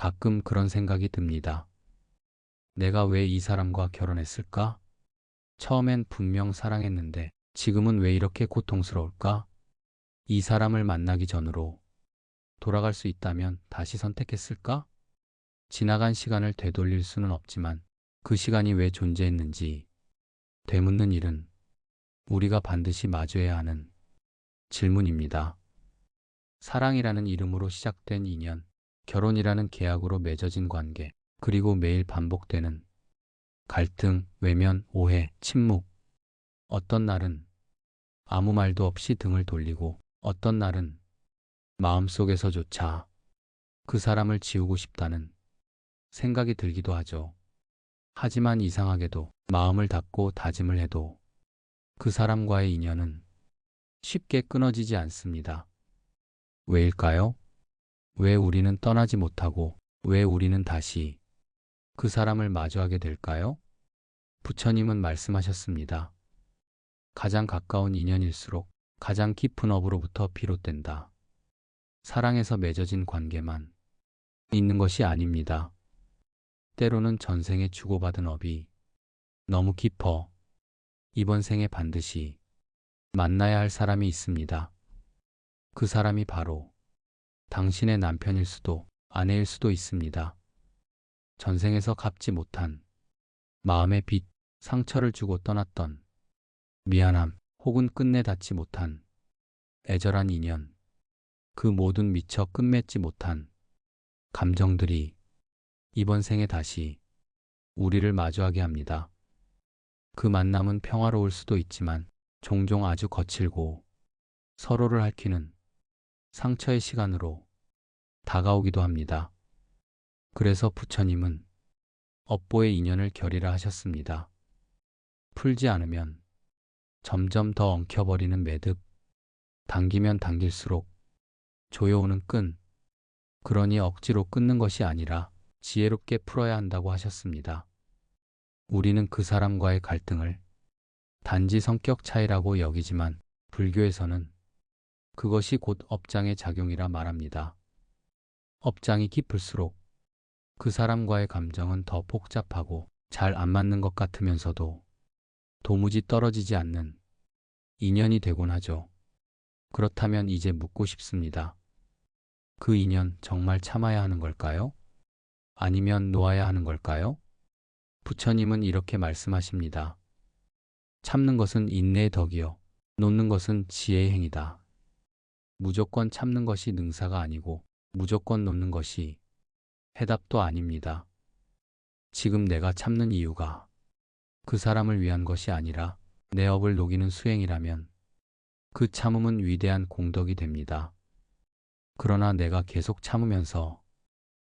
가끔 그런 생각이 듭니다. 내가 왜 이 사람과 결혼했을까? 처음엔 분명 사랑했는데 지금은 왜 이렇게 고통스러울까? 이 사람을 만나기 전으로 돌아갈 수 있다면 다시 선택했을까? 지나간 시간을 되돌릴 수는 없지만 그 시간이 왜 존재했는지 되묻는 일은 우리가 반드시 마주해야 하는 질문입니다. 사랑이라는 이름으로 시작된 인연, 결혼이라는 계약으로 맺어진 관계, 그리고 매일 반복되는 갈등, 외면, 오해, 침묵. 어떤 날은 아무 말도 없이 등을 돌리고 어떤 날은 마음속에서조차 그 사람을 지우고 싶다는 생각이 들기도 하죠. 하지만 이상하게도 마음을 닫고 다짐을 해도 그 사람과의 인연은 쉽게 끊어지지 않습니다. 왜일까요? 왜 우리는 떠나지 못하고 왜 우리는 다시 그 사람을 마주하게 될까요? 부처님은 말씀하셨습니다. 가장 가까운 인연일수록 가장 깊은 업으로부터 비롯된다. 사랑에서 맺어진 관계만 있는 것이 아닙니다. 때로는 전생에 주고받은 업이 너무 깊어 이번 생에 반드시 만나야 할 사람이 있습니다. 그 사람이 바로 당신의 남편일 수도 아내일 수도 있습니다. 전생에서 갚지 못한 마음의 빚, 상처를 주고 떠났던 미안함 혹은 끝내 닿지 못한 애절한 인연, 그 모든 미처 끝맺지 못한 감정들이 이번 생에 다시 우리를 마주하게 합니다. 그 만남은 평화로울 수도 있지만 종종 아주 거칠고 서로를 핥히는 상처의 시간으로 다가오기도 합니다. 그래서 부처님은 업보의 인연을 결의라 하셨습니다. 풀지 않으면 점점 더 엉켜버리는 매듭, 당기면 당길수록 조여오는 끈, 그러니 억지로 끊는 것이 아니라 지혜롭게 풀어야 한다고 하셨습니다. 우리는 그 사람과의 갈등을 단지 성격 차이라고 여기지만 불교에서는 그것이 곧 업장의 작용이라 말합니다. 업장이 깊을수록 그 사람과의 감정은 더 복잡하고 잘 안 맞는 것 같으면서도 도무지 떨어지지 않는 인연이 되곤 하죠. 그렇다면 이제 묻고 싶습니다. 그 인연 정말 참아야 하는 걸까요? 아니면 놓아야 하는 걸까요? 부처님은 이렇게 말씀하십니다. 참는 것은 인내의 덕이요. 놓는 것은 지혜의 행위다. 무조건 참는 것이 능사가 아니고 무조건 놓는 것이 해답도 아닙니다. 지금 내가 참는 이유가 그 사람을 위한 것이 아니라 내 업을 녹이는 수행이라면 그 참음은 위대한 공덕이 됩니다. 그러나 내가 계속 참으면서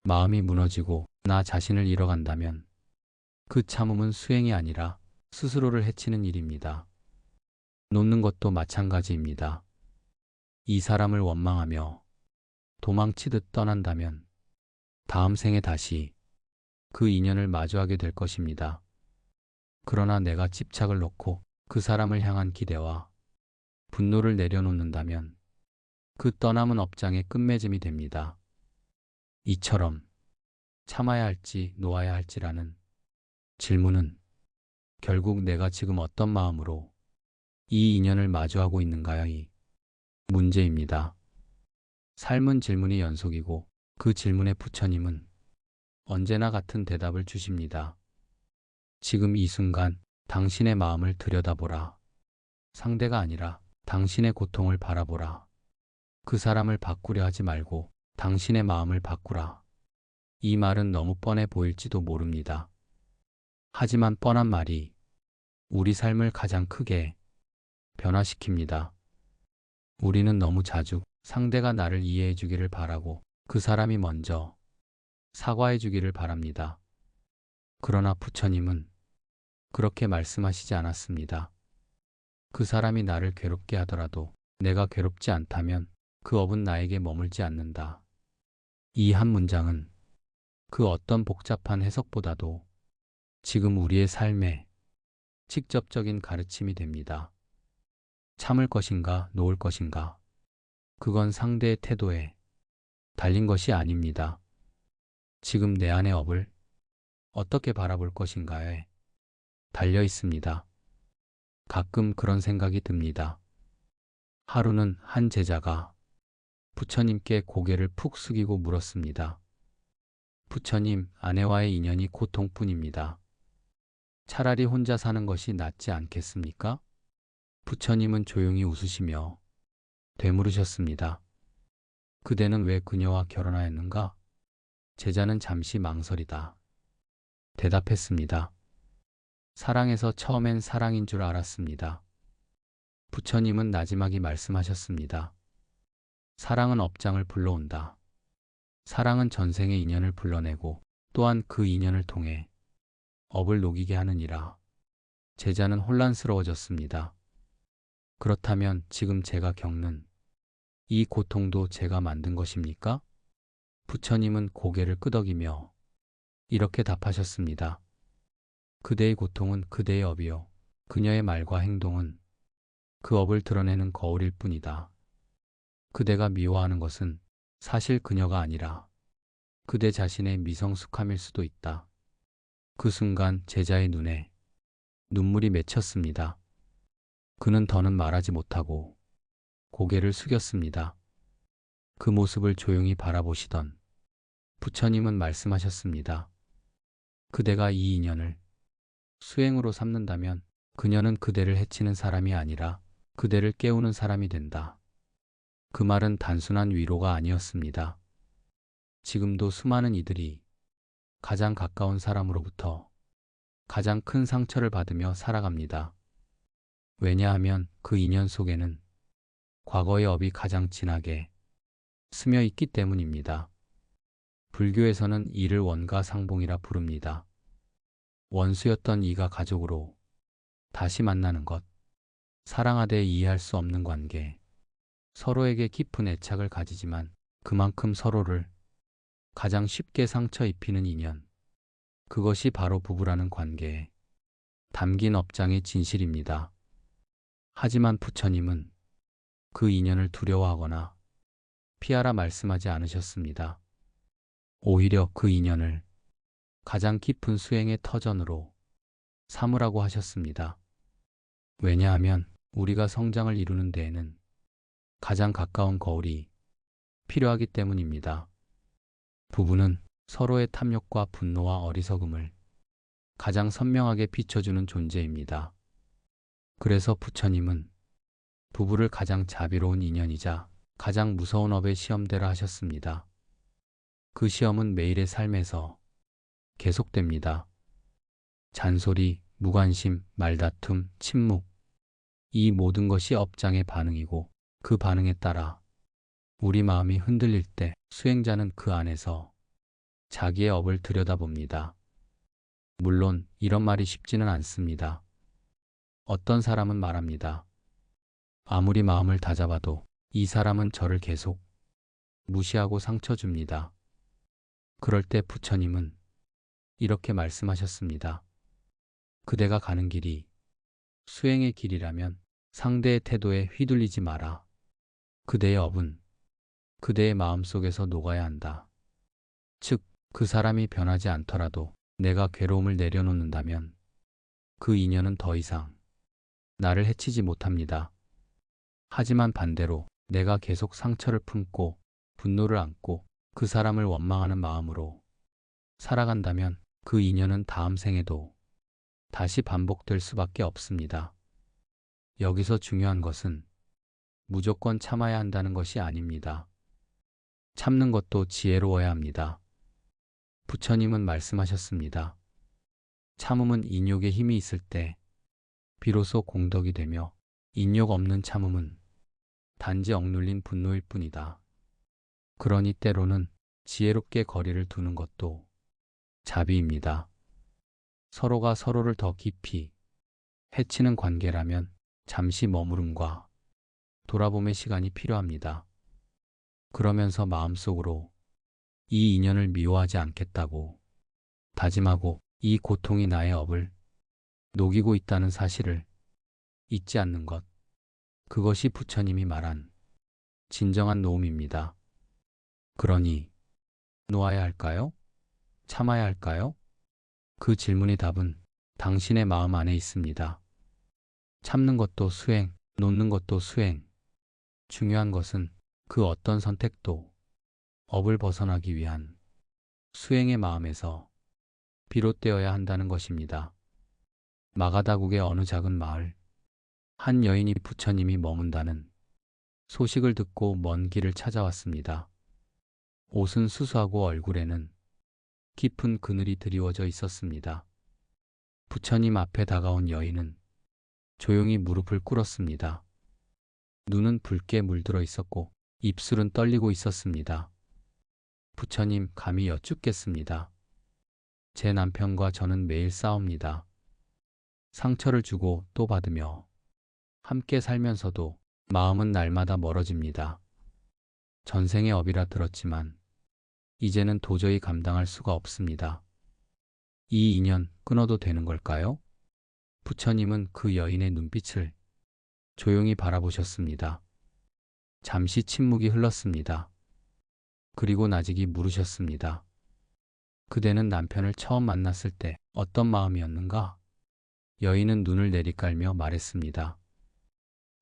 마음이 무너지고 나 자신을 잃어간다면 그 참음은 수행이 아니라 스스로를 해치는 일입니다. 놓는 것도 마찬가지입니다. 이 사람을 원망하며 도망치듯 떠난다면 다음 생에 다시 그 인연을 마주하게 될 것입니다. 그러나 내가 집착을 놓고 그 사람을 향한 기대와 분노를 내려놓는다면 그 떠남은 업장의 끝맺음이 됩니다. 이처럼 참아야 할지 놓아야 할지라는 질문은 결국 내가 지금 어떤 마음으로 이 인연을 마주하고 있는가의 문제입니다. 삶은 질문이 연속이고 그 질문에 부처님은 언제나 같은 대답을 주십니다. 지금 이 순간 당신의 마음을 들여다보라. 상대가 아니라 당신의 고통을 바라보라. 그 사람을 바꾸려 하지 말고 당신의 마음을 바꾸라. 이 말은 너무 뻔해 보일지도 모릅니다. 하지만 뻔한 말이 우리 삶을 가장 크게 변화시킵니다. 우리는 너무 자주 상대가 나를 이해해 주기를 바라고 그 사람이 먼저 사과해 주기를 바랍니다. 그러나 부처님은 그렇게 말씀하시지 않았습니다. 그 사람이 나를 괴롭게 하더라도 내가 괴롭지 않다면 그 업은 나에게 머물지 않는다. 이 한 문장은 그 어떤 복잡한 해석보다도 지금 우리의 삶에 직접적인 가르침이 됩니다. 참을 것인가 놓을 것인가, 그건 상대의 태도에 달린 것이 아닙니다. 지금 내 안의 업을 어떻게 바라볼 것인가에 달려 있습니다. 가끔 그런 생각이 듭니다. 하루는 한 제자가 부처님께 고개를 푹 숙이고 물었습니다. 부처님, 아내와의 인연이 고통뿐입니다. 차라리 혼자 사는 것이 낫지 않겠습니까? 부처님은 조용히 웃으시며 되물으셨습니다. 그대는 왜 그녀와 결혼하였는가? 제자는 잠시 망설이다 대답했습니다. 사랑해서 처음엔 사랑인 줄 알았습니다. 부처님은 나지막이 말씀하셨습니다. 사랑은 업장을 불러온다. 사랑은 전생의 인연을 불러내고 또한 그 인연을 통해 업을 녹이게 하느니라. 제자는 혼란스러워졌습니다. 그렇다면 지금 제가 겪는 이 고통도 제가 만든 것입니까? 부처님은 고개를 끄덕이며 이렇게 답하셨습니다. 그대의 고통은 그대의 업이요. 그녀의 말과 행동은 그 업을 드러내는 거울일 뿐이다. 그대가 미워하는 것은 사실 그녀가 아니라 그대 자신의 미성숙함일 수도 있다. 그 순간 제자의 눈에 눈물이 맺혔습니다. 그는 더는 말하지 못하고 고개를 숙였습니다. 그 모습을 조용히 바라보시던 부처님은 말씀하셨습니다. 그대가 이 인연을 수행으로 삼는다면 그녀는 그대를 해치는 사람이 아니라 그대를 깨우는 사람이 된다. 그 말은 단순한 위로가 아니었습니다. 지금도 수많은 이들이 가장 가까운 사람으로부터 가장 큰 상처를 받으며 살아갑니다. 왜냐하면 그 인연 속에는 과거의 업이 가장 진하게 스며 있기 때문입니다. 불교에서는 이를 원가상봉이라 부릅니다. 원수였던 이가 가족으로 다시 만나는 것, 사랑하되 이해할 수 없는 관계, 서로에게 깊은 애착을 가지지만 그만큼 서로를 가장 쉽게 상처 입히는 인연, 그것이 바로 부부라는 관계에 담긴 업장의 진실입니다. 하지만 부처님은 그 인연을 두려워하거나 피하라 말씀하지 않으셨습니다. 오히려 그 인연을 가장 깊은 수행의 터전으로 삼으라고 하셨습니다. 왜냐하면 우리가 성장을 이루는 데에는 가장 가까운 거울이 필요하기 때문입니다. 부부는 서로의 탐욕과 분노와 어리석음을 가장 선명하게 비춰주는 존재입니다. 그래서 부처님은 부부를 가장 자비로운 인연이자 가장 무서운 업의 시험대라 하셨습니다. 그 시험은 매일의 삶에서 계속됩니다. 잔소리, 무관심, 말다툼, 침묵, 이 모든 것이 업장의 반응이고 그 반응에 따라 우리 마음이 흔들릴 때 수행자는 그 안에서 자기의 업을 들여다봅니다. 물론 이런 말이 쉽지는 않습니다. 어떤 사람은 말합니다. 아무리 마음을 다잡아도 이 사람은 저를 계속 무시하고 상처 줍니다. 그럴 때 부처님은 이렇게 말씀하셨습니다. 그대가 가는 길이 수행의 길이라면 상대의 태도에 휘둘리지 마라. 그대의 업은 그대의 마음속에서 녹아야 한다. 즉, 그 사람이 변하지 않더라도 내가 괴로움을 내려놓는다면 그 인연은 더 이상 나를 해치지 못합니다. 하지만 반대로 내가 계속 상처를 품고 분노를 안고 그 사람을 원망하는 마음으로 살아간다면 그 인연은 다음 생에도 다시 반복될 수밖에 없습니다. 여기서 중요한 것은 무조건 참아야 한다는 것이 아닙니다. 참는 것도 지혜로워야 합니다. 부처님은 말씀하셨습니다. 참음은 인욕의 힘이 있을 때 비로소 공덕이 되며 인욕 없는 참음은 단지 억눌린 분노일 뿐이다. 그러니 때로는 지혜롭게 거리를 두는 것도 자비입니다. 서로가 서로를 더 깊이 해치는 관계라면 잠시 머무름과 돌아봄의 시간이 필요합니다. 그러면서 마음속으로 이 인연을 미워하지 않겠다고 다짐하고 이 고통이 나의 업을 녹이고 있다는 사실을 잊지 않는 것. 그것이 부처님이 말한 진정한 노음입니다. 그러니 놓아야 할까요? 참아야 할까요? 그 질문의 답은 당신의 마음 안에 있습니다. 참는 것도 수행, 놓는 것도 수행. 중요한 것은 그 어떤 선택도 업을 벗어나기 위한 수행의 마음에서 비롯되어야 한다는 것입니다. 마가다국의 어느 작은 마을, 한 여인이 부처님이 머문다는 소식을 듣고 먼 길을 찾아왔습니다. 옷은 수수하고 얼굴에는 깊은 그늘이 드리워져 있었습니다. 부처님 앞에 다가온 여인은 조용히 무릎을 꿇었습니다. 눈은 붉게 물들어 있었고 입술은 떨리고 있었습니다. 부처님, 감히 여쭙겠습니다. 제 남편과 저는 매일 싸웁니다. 상처를 주고 또 받으며 함께 살면서도 마음은 날마다 멀어집니다. 전생의 업이라 들었지만 이제는 도저히 감당할 수가 없습니다. 이 인연 끊어도 되는 걸까요? 부처님은 그 여인의 눈빛을 조용히 바라보셨습니다. 잠시 침묵이 흘렀습니다. 그리고 나직이 물으셨습니다. 그대는 남편을 처음 만났을 때 어떤 마음이었는가? 여인은 눈을 내리깔며 말했습니다.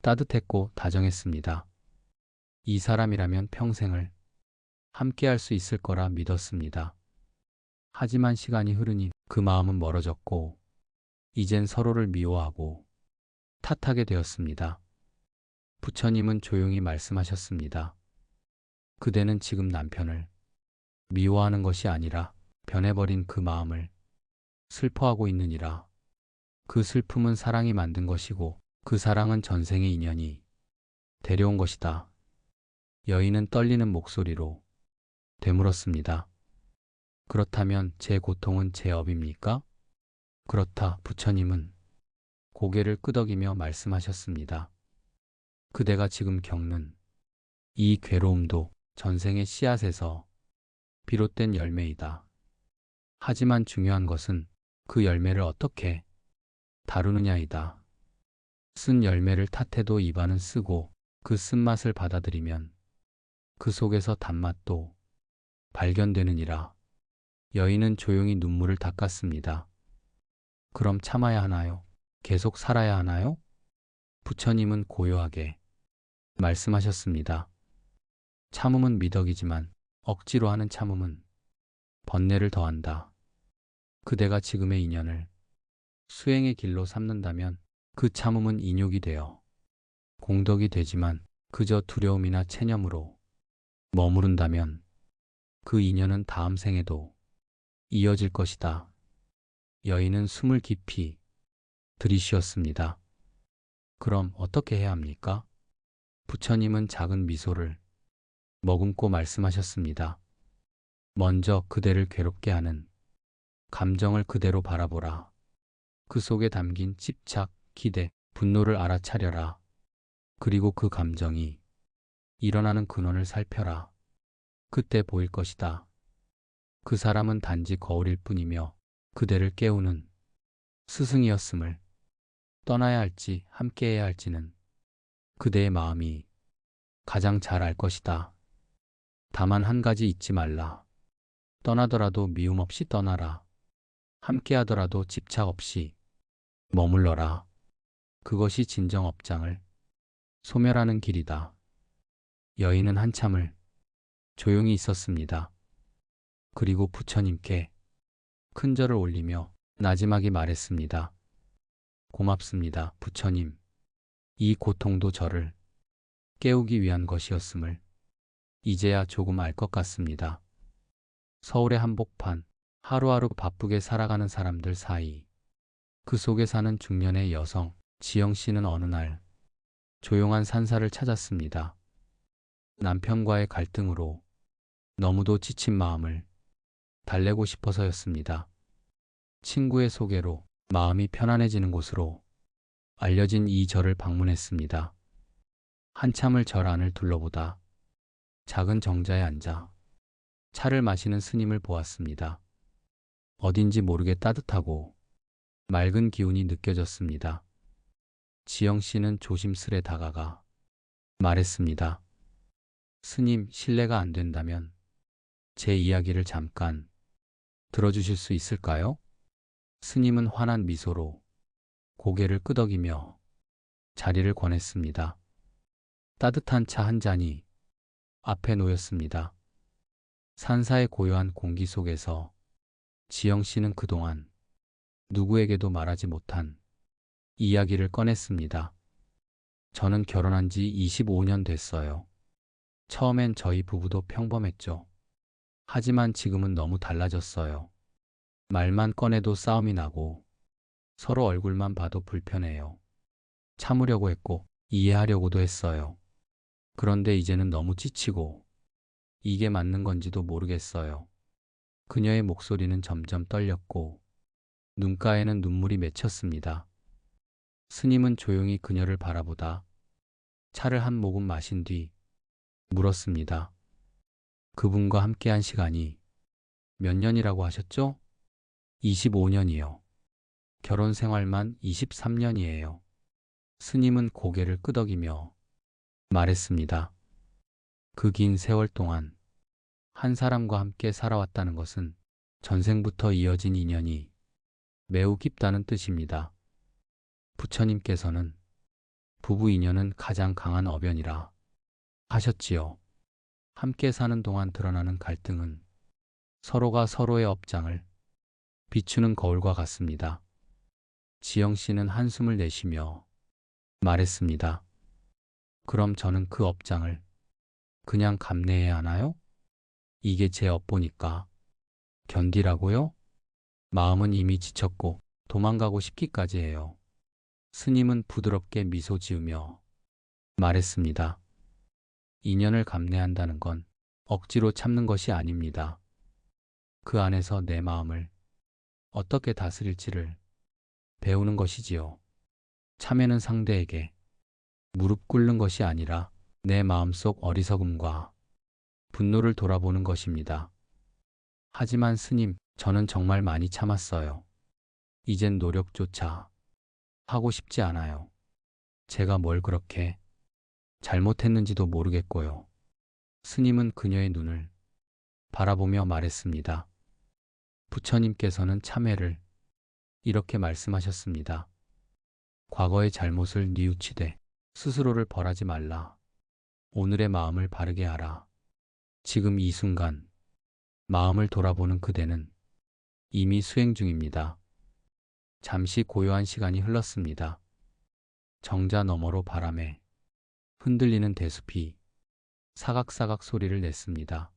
따뜻했고 다정했습니다. 이 사람이라면 평생을 함께할 수 있을 거라 믿었습니다. 하지만 시간이 흐르니 그 마음은 멀어졌고 이젠 서로를 미워하고 탓하게 되었습니다. 부처님은 조용히 말씀하셨습니다. 그대는 지금 남편을 미워하는 것이 아니라 변해버린 그 마음을 슬퍼하고 있느니라. 그 슬픔은 사랑이 만든 것이고 그 사랑은 전생의 인연이 데려온 것이다. 여인은 떨리는 목소리로 되물었습니다. 그렇다면 제 고통은 제 업입니까? 그렇다. 부처님은 고개를 끄덕이며 말씀하셨습니다. 그대가 지금 겪는 이 괴로움도 전생의 씨앗에서 비롯된 열매이다. 하지만 중요한 것은 그 열매를 어떻게 다루느냐이다. 쓴 열매를 탓해도 입안은 쓰고 그 쓴맛을 받아들이면 그 속에서 단맛도 발견되느니라. 여인은 조용히 눈물을 닦았습니다. 그럼 참아야 하나요? 계속 살아야 하나요? 부처님은 고요하게 말씀하셨습니다. 참음은 미덕이지만 억지로 하는 참음은 번뇌를 더한다. 그대가 지금의 인연을 수행의 길로 삼는다면 그 참음은 인욕이 되어 공덕이 되지만 그저 두려움이나 체념으로 머무른다면 그 인연은 다음 생에도 이어질 것이다. 여인은 숨을 깊이 들이쉬었습니다. 그럼 어떻게 해야 합니까? 부처님은 작은 미소를 머금고 말씀하셨습니다. 먼저 그대를 괴롭게 하는 감정을 그대로 바라보라. 그 속에 담긴 집착, 기대, 분노를 알아차려라. 그리고 그 감정이 일어나는 근원을 살펴라. 그때 보일 것이다. 그 사람은 단지 거울일 뿐이며 그대를 깨우는 스승이었음을. 떠나야 할지 함께해야 할지는 그대의 마음이 가장 잘 알 것이다. 다만 한 가지 잊지 말라. 떠나더라도 미움 없이 떠나라. 함께하더라도 집착 없이 머물러라. 그것이 진정 업장을 소멸하는 길이다. 여인은 한참을 조용히 있었습니다. 그리고 부처님께 큰 절을 올리며 나지막이 말했습니다. 고맙습니다, 부처님. 이 고통도 저를 깨우기 위한 것이었음을 이제야 조금 알 것 같습니다. 서울의 한복판, 하루하루 바쁘게 살아가는 사람들 사이, 그 속에 사는 중년의 여성 지영 씨는 어느 날 조용한 산사를 찾았습니다. 남편과의 갈등으로 너무도 지친 마음을 달래고 싶어서였습니다. 친구의 소개로 마음이 편안해지는 곳으로 알려진 이 절을 방문했습니다. 한참을 절 안을 둘러보다 작은 정자에 앉아 차를 마시는 스님을 보았습니다. 어딘지 모르게 따뜻하고 맑은 기운이 느껴졌습니다. 지영 씨는 조심스레 다가가 말했습니다. 스님, 실례가 안 된다면 제 이야기를 잠깐 들어주실 수 있을까요? 스님은 환한 미소로 고개를 끄덕이며 자리를 권했습니다. 따뜻한 차 한 잔이 앞에 놓였습니다. 산사의 고요한 공기 속에서 지영 씨는 그동안 누구에게도 말하지 못한 이야기를 꺼냈습니다. 저는 결혼한 지 25년 됐어요. 처음엔 저희 부부도 평범했죠. 하지만 지금은 너무 달라졌어요. 말만 꺼내도 싸움이 나고 서로 얼굴만 봐도 불편해요. 참으려고 했고 이해하려고도 했어요. 그런데 이제는 너무 지치고 이게 맞는 건지도 모르겠어요. 그녀의 목소리는 점점 떨렸고 눈가에는 눈물이 맺혔습니다. 스님은 조용히 그녀를 바라보다 차를 한 모금 마신 뒤 물었습니다. 그분과 함께한 시간이 몇 년이라고 하셨죠? 25년이요. 결혼 생활만 23년이에요. 스님은 고개를 끄덕이며 말했습니다. 그 긴 세월 동안 한 사람과 함께 살아왔다는 것은 전생부터 이어진 인연이 매우 깊다는 뜻입니다. 부처님께서는 부부 인연은 가장 강한 어변이라 하셨지요. 함께 사는 동안 드러나는 갈등은 서로가 서로의 업장을 비추는 거울과 같습니다. 지영 씨는 한숨을 내쉬며 말했습니다. 그럼 저는 그 업장을 그냥 감내해야 하나요? 이게 제 업보니까 견디라고요? 마음은 이미 지쳤고 도망가고 싶기까지 해요. 스님은 부드럽게 미소 지으며 말했습니다. 인연을 감내한다는 건 억지로 참는 것이 아닙니다. 그 안에서 내 마음을 어떻게 다스릴지를 배우는 것이지요. 참회는 상대에게 무릎 꿇는 것이 아니라 내 마음속 어리석음과 분노를 돌아보는 것입니다. 하지만 스님, 저는 정말 많이 참았어요. 이젠 노력조차 하고 싶지 않아요. 제가 뭘 그렇게 잘못했는지도 모르겠고요. 스님은 그녀의 눈을 바라보며 말했습니다. 부처님께서는 참회를 이렇게 말씀하셨습니다. 과거의 잘못을 뉘우치되 스스로를 벌하지 말라. 오늘의 마음을 바르게 하라. 지금 이 순간 마음을 돌아보는 그대는 이미 수행 중입니다. 잠시 고요한 시간이 흘렀습니다. 정자 너머로 바람에 흔들리는 대숲이 사각사각 소리를 냈습니다.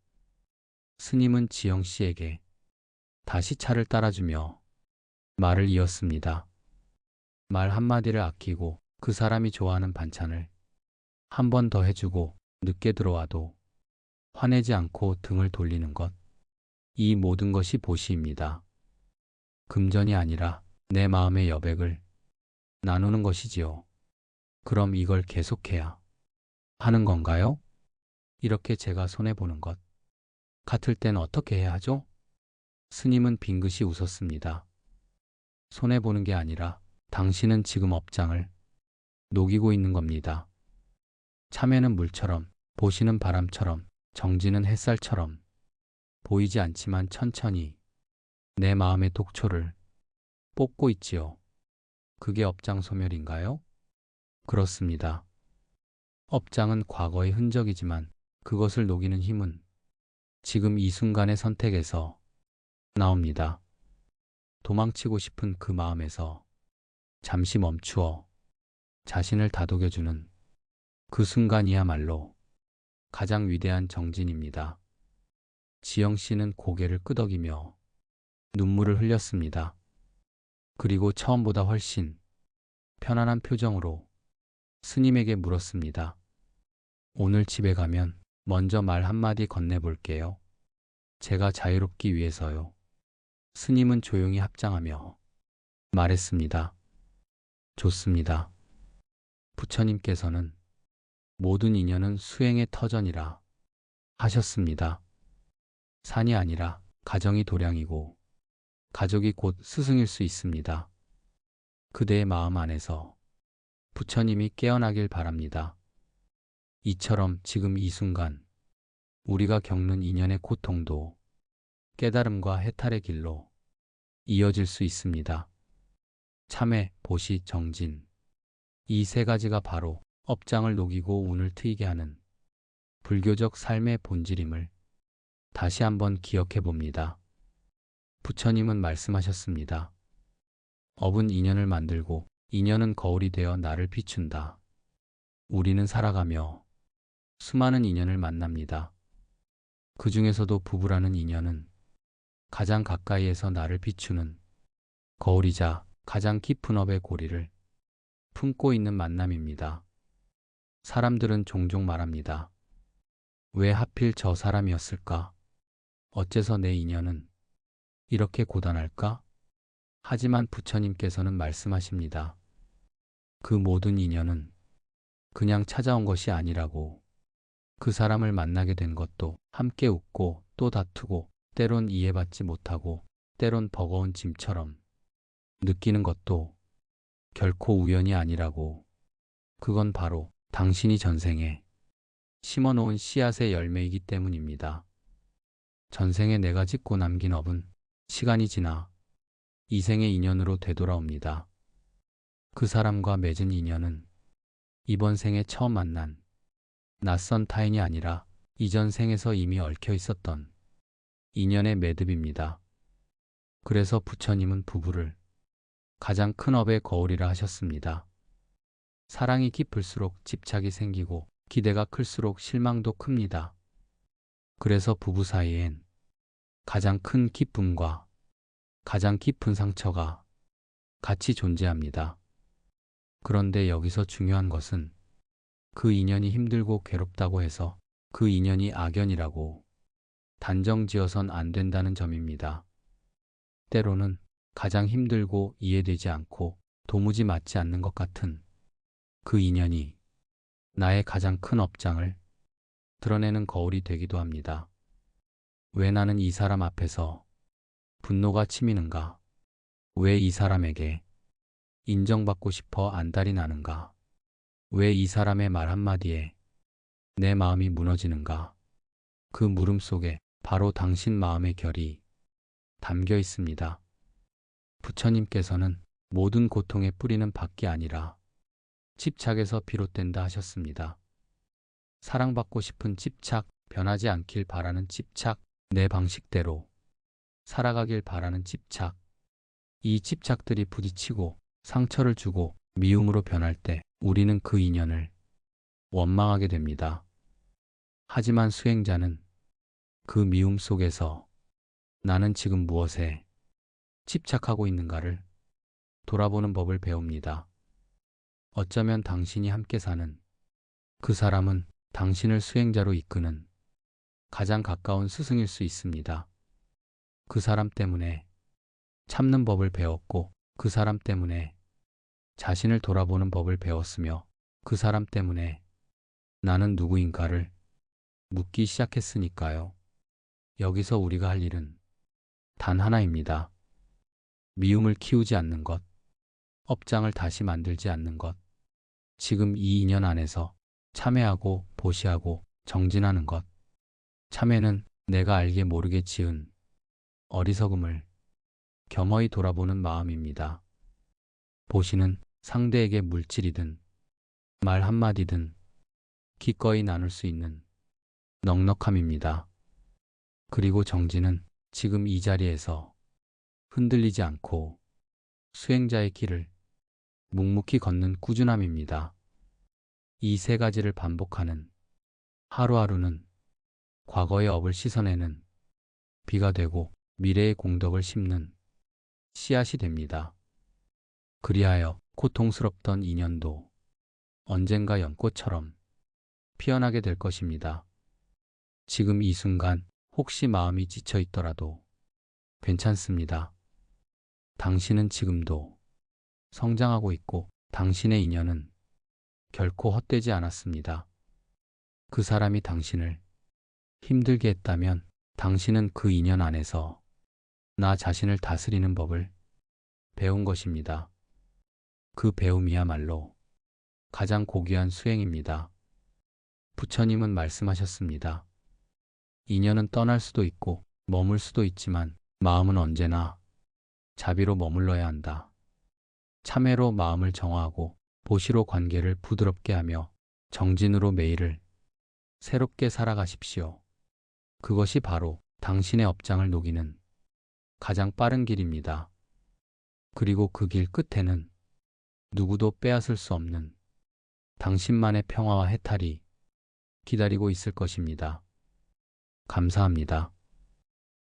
스님은 지영 씨에게 다시 차를 따라주며 말을 이었습니다. 말 한마디를 아끼고 그 사람이 좋아하는 반찬을 한 번 더 해주고 늦게 들어와도 화내지 않고 등을 돌리는 것. 이 모든 것이 보시입니다. 금전이 아니라 내 마음의 여백을 나누는 것이지요. 그럼 이걸 계속해야 하는 건가요? 이렇게 제가 손해보는 것 같을 땐 어떻게 해야 하죠? 스님은 빙긋이 웃었습니다. 손해보는 게 아니라 당신은 지금 업장을 녹이고 있는 겁니다. 참외는 물처럼, 보시는 바람처럼, 정지는 햇살처럼 보이지 않지만 천천히 내 마음의 독초를 뽑고 있지요. 그게 업장 소멸인가요? 그렇습니다. 업장은 과거의 흔적이지만 그것을 녹이는 힘은 지금 이 순간의 선택에서 나옵니다. 도망치고 싶은 그 마음에서 잠시 멈추어 자신을 다독여주는 그 순간이야말로 가장 위대한 정진입니다. 지영 씨는 고개를 끄덕이며 눈물을 흘렸습니다. 그리고 처음보다 훨씬 편안한 표정으로 스님에게 물었습니다. 오늘 집에 가면 먼저 말 한마디 건네볼게요. 제가 자유롭기 위해서요. 스님은 조용히 합장하며 말했습니다. 좋습니다. 부처님께서는 모든 인연은 수행의 터전이라 하셨습니다. 산이 아니라 가정이 도량이고 가족이 곧 스승일 수 있습니다. 그대의 마음 안에서 부처님이 깨어나길 바랍니다. 이처럼 지금 이 순간 우리가 겪는 인연의 고통도 깨달음과 해탈의 길로 이어질 수 있습니다. 참회, 보시, 정진. 이 세 가지가 바로 업장을 녹이고 운을 트이게 하는 불교적 삶의 본질임을 다시 한번 기억해 봅니다. 부처님은 말씀하셨습니다. 업은 인연을 만들고 인연은 거울이 되어 나를 비춘다. 우리는 살아가며 수많은 인연을 만납니다. 그 중에서도 부부라는 인연은 가장 가까이에서 나를 비추는 거울이자 가장 깊은 업의 고리를 품고 있는 만남입니다. 사람들은 종종 말합니다. 왜 하필 저 사람이었을까? 어째서 내 인연은 이렇게 고단할까? 하지만 부처님께서는 말씀하십니다. 그 모든 인연은 그냥 찾아온 것이 아니라고. 그 사람을 만나게 된 것도 함께 웃고 또 다투고 때론 이해받지 못하고 때론 버거운 짐처럼 느끼는 것도 결코 우연이 아니라고. 그건 바로 당신이 전생에 심어놓은 씨앗의 열매이기 때문입니다. 전생에 내가 짓고 남긴 업은 시간이 지나 이 생의 인연으로 되돌아옵니다. 그 사람과 맺은 인연은 이번 생에 처음 만난 낯선 타인이 아니라 이전 생에서 이미 얽혀 있었던 인연의 매듭입니다. 그래서 부처님은 부부를 가장 큰 업의 거울이라 하셨습니다. 사랑이 깊을수록 집착이 생기고 기대가 클수록 실망도 큽니다. 그래서 부부 사이엔 가장 큰 기쁨과 가장 깊은 상처가 같이 존재합니다. 그런데 여기서 중요한 것은 그 인연이 힘들고 괴롭다고 해서 그 인연이 악연이라고 단정 지어선 안 된다는 점입니다. 때로는 가장 힘들고 이해되지 않고 도무지 맞지 않는 것 같은 그 인연이 나의 가장 큰 업장을 드러내는 거울이 되기도 합니다. 왜 나는 이 사람 앞에서 분노가 치미는가? 왜 이 사람에게 인정받고 싶어 안달이 나는가? 왜 이 사람의 말 한마디에 내 마음이 무너지는가? 그 물음 속에 바로 당신 마음의 결이 담겨 있습니다. 부처님께서는 모든 고통의 뿌리는 밖이 아니라 집착에서 비롯된다 하셨습니다. 사랑받고 싶은 집착, 변하지 않길 바라는 집착, 내 방식대로 살아가길 바라는 집착. 이 집착들이 부딪히고 상처를 주고 미움으로 변할 때 우리는 그 인연을 원망하게 됩니다. 하지만 수행자는 그 미움 속에서 나는 지금 무엇에 집착하고 있는가를 돌아보는 법을 배웁니다. 어쩌면 당신이 함께 사는 그 사람은 당신을 수행자로 이끄는 가장 가까운 스승일 수 있습니다. 그 사람 때문에 참는 법을 배웠고 그 사람 때문에 자신을 돌아보는 법을 배웠으며 그 사람 때문에 나는 누구인가를 묻기 시작했으니까요. 여기서 우리가 할 일은 단 하나입니다. 미움을 키우지 않는 것, 업장을 다시 만들지 않는 것, 지금 이 인연 안에서 참회하고 보시하고 정진하는 것. 참회는 내가 알게 모르게 지은 어리석음을 겸허히 돌아보는 마음입니다. 보시는 상대에게 물질이든 말 한마디든 기꺼이 나눌 수 있는 넉넉함입니다. 그리고 정진은 지금 이 자리에서 흔들리지 않고 수행자의 길을 묵묵히 걷는 꾸준함입니다. 이 세 가지를 반복하는 하루하루는 과거의 업을 씻어내는 비가 되고 미래의 공덕을 심는 씨앗이 됩니다. 그리하여 고통스럽던 인연도 언젠가 연꽃처럼 피어나게 될 것입니다. 지금 이 순간 혹시 마음이 지쳐 있더라도 괜찮습니다. 당신은 지금도 성장하고 있고 당신의 인연은 결코 헛되지 않았습니다. 그 사람이 당신을 힘들게 했다면 당신은 그 인연 안에서 나 자신을 다스리는 법을 배운 것입니다. 그 배움이야말로 가장 고귀한 수행입니다. 부처님은 말씀하셨습니다. 인연은 떠날 수도 있고 머물 수도 있지만 마음은 언제나 자비로 머물러야 한다. 참회로 마음을 정화하고 보시로 관계를 부드럽게 하며 정진으로 매일을 새롭게 살아가십시오. 그것이 바로 당신의 업장을 녹이는 가장 빠른 길입니다. 그리고 그 길 끝에는 누구도 빼앗을 수 없는 당신만의 평화와 해탈이 기다리고 있을 것입니다. 감사합니다.